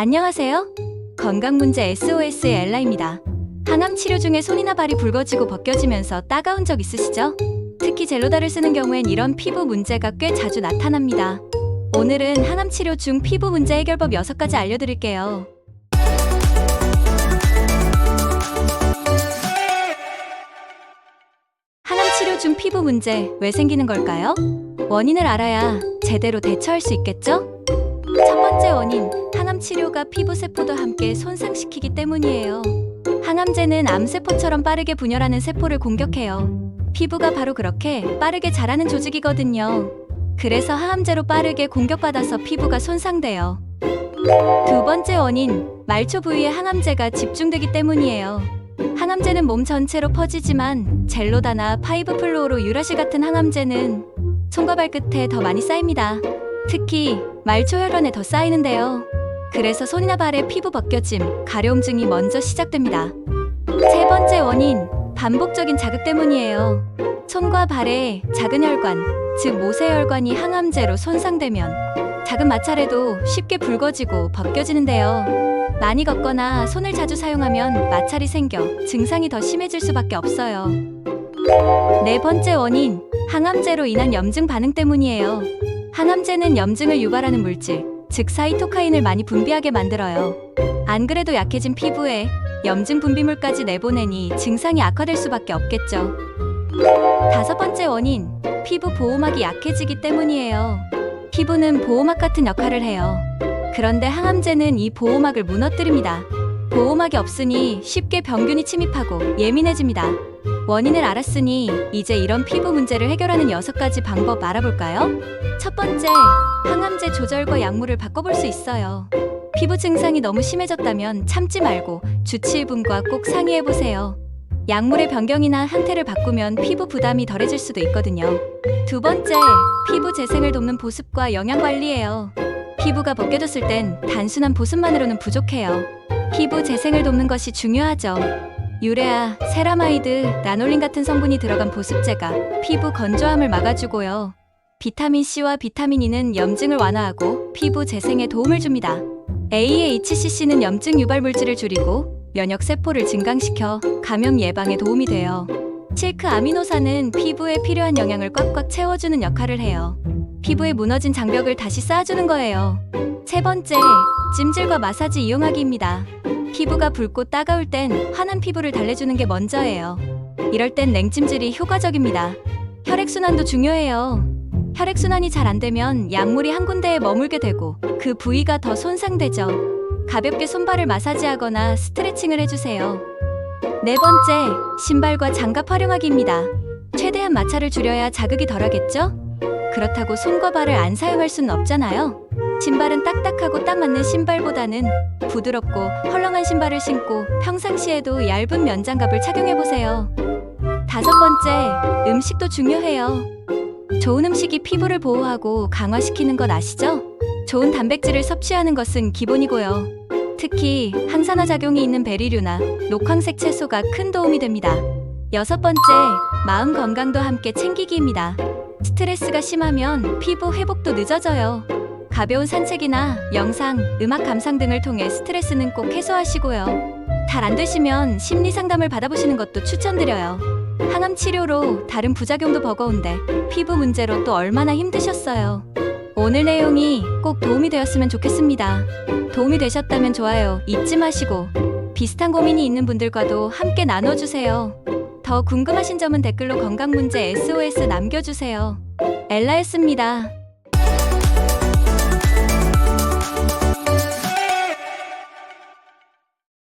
안녕하세요. 건강문제 SOS의 엘라입니다. 항암 치료 중에 손이나 발이 붉어지고 벗겨지면서 따가운 적 있으시죠? 특히 젤로다를 쓰는 경우엔 이런 피부 문제가 꽤 자주 나타납니다. 오늘은 항암 치료 중 피부 문제 해결법 6가지 알려드릴게요. 항암 치료 중 피부 문제 왜 생기는 걸까요? 원인을 알아야 제대로 대처할 수 있겠죠? 첫 번째 원인, 항암 치료가 피부 세포도 함께 손상시키기 때문이에요. 항암제는 암세포처럼 빠르게 분열하는 세포를 공격해요. 피부가 바로 그렇게 빠르게 자라는 조직이거든요. 그래서 항암제로 빠르게 공격받아서 피부가 손상돼요. 두 번째 원인, 말초 부위에 항암제가 집중되기 때문이에요. 항암제는 몸 전체로 퍼지지만 젤로다나 5-플로로 유라실 같은 항암제는 손과 발끝에 더 많이 쌓입니다. 특히 말초 혈관에 더 쌓이는데요. 그래서 손이나 발에 피부 벗겨짐, 가려움증이 먼저 시작됩니다. 세 번째 원인, 반복적인 자극 때문이에요. 손과 발에 작은 혈관, 즉 모세혈관이 항암제로 손상되면 작은 마찰에도 쉽게 붉어지고 벗겨지는데요. 많이 걷거나 손을 자주 사용하면 마찰이 생겨 증상이 더 심해질 수밖에 없어요. 네 번째 원인, 항암제로 인한 염증 반응 때문이에요. 항암제는 염증을 유발하는 물질, 즉 사이토카인을 많이 분비하게 만들어요. 안 그래도 약해진 피부에 염증 분비물까지 내보내니 증상이 악화될 수밖에 없겠죠. 다섯 번째 원인, 피부 보호막이 약해지기 때문이에요. 피부는 보호막 같은 역할을 해요. 그런데 항암제는 이 보호막을 무너뜨립니다. 보호막이 없으니 쉽게 병균이 침입하고 예민해집니다. 원인을 알았으니 이제 이런 피부 문제를 해결하는 6가지 방법 알아볼까요? 첫 번째, 항암제 조절과 약물을 바꿔볼 수 있어요. 피부 증상이 너무 심해졌다면 참지 말고 주치의분과 꼭 상의해보세요. 약물의 변경이나 형태를 바꾸면 피부 부담이 덜해질 수도 있거든요. 두 번째, 피부 재생을 돕는 보습과 영양관리예요. 피부가 벗겨졌을 땐 단순한 보습만으로는 부족해요. 피부 재생을 돕는 것이 중요하죠. 유레아, 세라마이드, 라놀린 같은 성분이 들어간 보습제가 피부 건조함을 막아주고요. 비타민C와 비타민 E는 염증을 완화하고 피부 재생에 도움을 줍니다. AHCC는 염증 유발 물질을 줄이고 면역세포를 증강시켜 감염 예방에 도움이 돼요. 실크 아미노산은 피부에 필요한 영양을 꽉꽉 채워주는 역할을 해요. 피부에 무너진 장벽을 다시 쌓아주는 거예요. 세 번째, 찜질과 마사지 이용하기입니다. 피부가 붉고 따가울 땐 환한 피부를 달래주는 게 먼저예요. 이럴 땐 냉찜질이 효과적입니다. 혈액순환도 중요해요. 혈액순환이 잘 안 되면 약물이 한 군데에 머물게 되고 그 부위가 더 손상되죠. 가볍게 손발을 마사지하거나 스트레칭을 해주세요. 네 번째, 신발과 장갑 활용하기입니다. 최대한 마찰을 줄여야 자극이 덜하겠죠? 그렇다고 손과 발을 안 사용할 수는 없잖아요. 신발은 딱딱하고 딱 맞는 신발보다는 부드럽고 헐렁한 신발을 신고 평상시에도 얇은 면장갑을 착용해보세요. 다섯 번째, 음식도 중요해요. 좋은 음식이 피부를 보호하고 강화시키는 것 아시죠? 좋은 단백질을 섭취하는 것은 기본이고요. 특히 항산화 작용이 있는 베리류나 녹황색 채소가 큰 도움이 됩니다. 여섯 번째, 마음 건강도 함께 챙기기입니다. 스트레스가 심하면 피부 회복도 늦어져요. 가벼운 산책이나 영상, 음악 감상 등을 통해 스트레스는 꼭 해소하시고요. 잘 안 되시면 심리 상담을 받아보시는 것도 추천드려요. 항암 치료로 다른 부작용도 버거운데 피부 문제로 또 얼마나 힘드셨어요. 오늘 내용이 꼭 도움이 되었으면 좋겠습니다. 도움이 되셨다면 좋아요 잊지 마시고 비슷한 고민이 있는 분들과도 함께 나눠주세요. 더 궁금하신 점은 댓글로 건강문제 SOS 남겨주세요. 엘라였습니다.